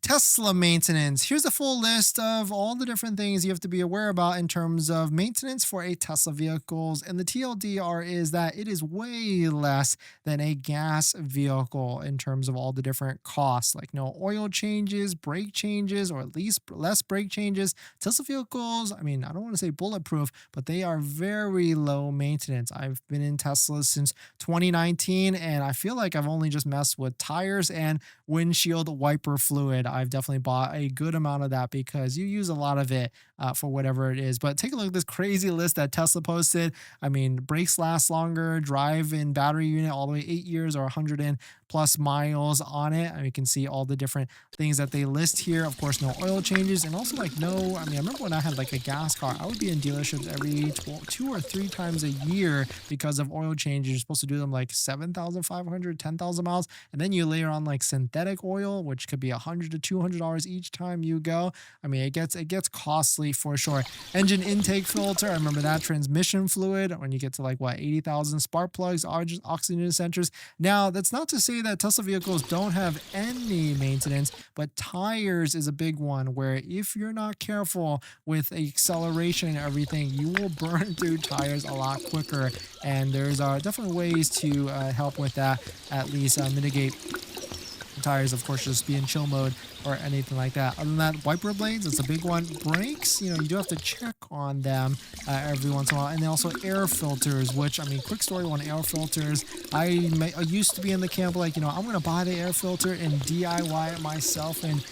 Tesla maintenance. Here's a full list of all the different things you have to be aware about in terms of maintenance for a Tesla vehicles. And the TLDR is that it is way less than a gas vehicle in terms of all the different costs, like no oil changes, brake changes, or at least less brake changes. Tesla vehicles, I mean, I don't want to say bulletproof, but they are very low maintenance. I've been in Teslas since 2019, and I feel like I've only just messed with tires and windshield wiper fluid. I've definitely bought a good amount of that because you use a lot of it for whatever it is. But take a look at this crazy list that Tesla posted. I mean, brakes last longer, drive in battery unit all the way 8 years or 100 and plus miles on it. And you can see all the different things that they list here. Of course, no oil changes, and also like no, I mean, I remember when I had like a gas car, I would be in dealerships every 2 or 3 times a year because of oil changes. You're supposed to do them like 7,500, 10,000 miles. And then you layer on like synthetic oil, which could be $100 to $200 each time you go. I mean, it gets costly for sure. Engine intake filter, I remember that. Transmission fluid, when you get to like what, 80,000. Spark plugs, oxygen sensors. Now, that's not to say that Tesla vehicles don't have any maintenance, but tires is a big one where if you're not careful with acceleration and everything, you will burn through tires a lot quicker. And there's definitely ways to help with that, at least mitigate tires, of course, just be in chill mode or anything like that. Other than that, wiper blades, it's a big one. Brakes, you do have to check on them every once in a while. And then also air filters, which, I mean, quick story on air filters. I used to be in the camp like, I'm going to buy the air filter and DIY it myself and,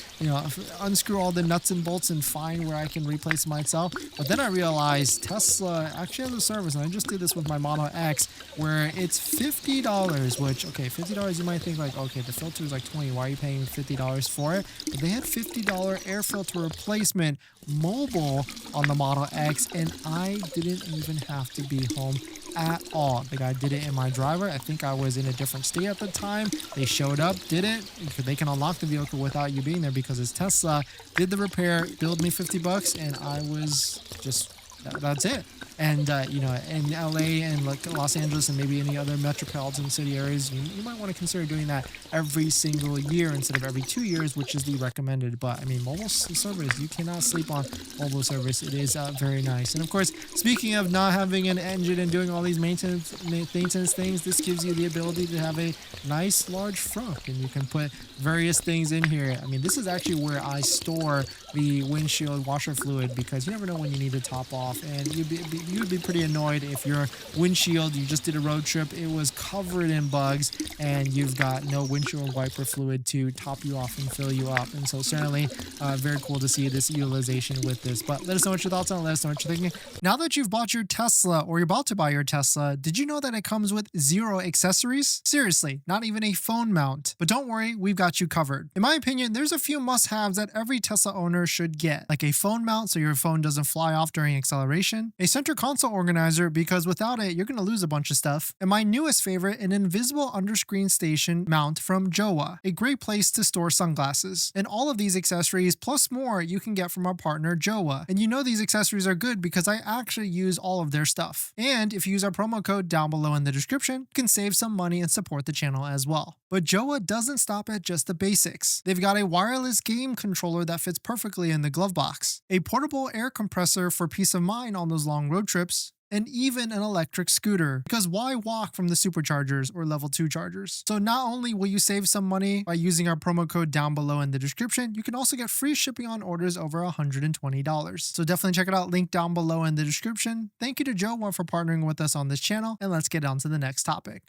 unscrew all the nuts and bolts and find where I can replace it myself. But then I realized Tesla actually has a service, and I just did this with my Model X, where it's $50, which, okay, $50, you might think like, okay, the filter is like 20, why are you paying $50 for it? But they had $50 air filter replacement mobile on the Model X, and I didn't even have to be home at all. The guy did it in my driver. I think I was in a different state at the time. They showed up, did it. They can unlock the vehicle without you being there because it's Tesla. Did the repair, billed me $50, and I was just, that's it. And, in LA and like Los Angeles and maybe any other metropolitan city areas, you might want to consider doing that every single year instead of every 2 years, which is the recommended. But I mean, mobile service, you cannot sleep on mobile service. It is very nice. And of course, speaking of not having an engine and doing all these maintenance things, this gives you the ability to have a nice large frunk, and you can put various things in here. I mean, this is actually where I store the windshield washer fluid because you never know when you need to top off, and you'd be pretty annoyed if your windshield, you just did a road trip, it was covered in bugs and you've got no windshield wiper fluid to top you off and fill you up. And so certainly very cool to see this utilization with this. But let us know what your thoughts on it. Let us know what you're thinking. Now that you've bought your Tesla or you're about to buy your Tesla, did you know that it comes with 0 accessories? Seriously, not even a phone mount. But don't worry, we've got you covered. In my opinion, there's a few must-haves that every Tesla owner should get, like a phone mount so your phone doesn't fly off during acceleration, a center console organizer because without it, you're going to lose a bunch of stuff, and my newest favorite, an invisible underscreen station mount from Joah, a great place to store sunglasses. And all of these accessories plus more you can get from our partner Joah. And these accessories are good because I actually use all of their stuff. And if you use our promo code down below in the description, you can save some money and support the channel as well. But Joah doesn't stop at just the basics. They've got a wireless game controller that fits perfectly in the glove box, a portable air compressor for peace of mind on those long road trips, and even an electric scooter, because why walk from the superchargers or level 2 chargers? So not only will you save some money by using our promo code down below in the description, you can also get free shipping on orders over $120. So definitely check it out, link down below in the description. Thank you to Joah for partnering with us on this channel, and let's get on to the next topic.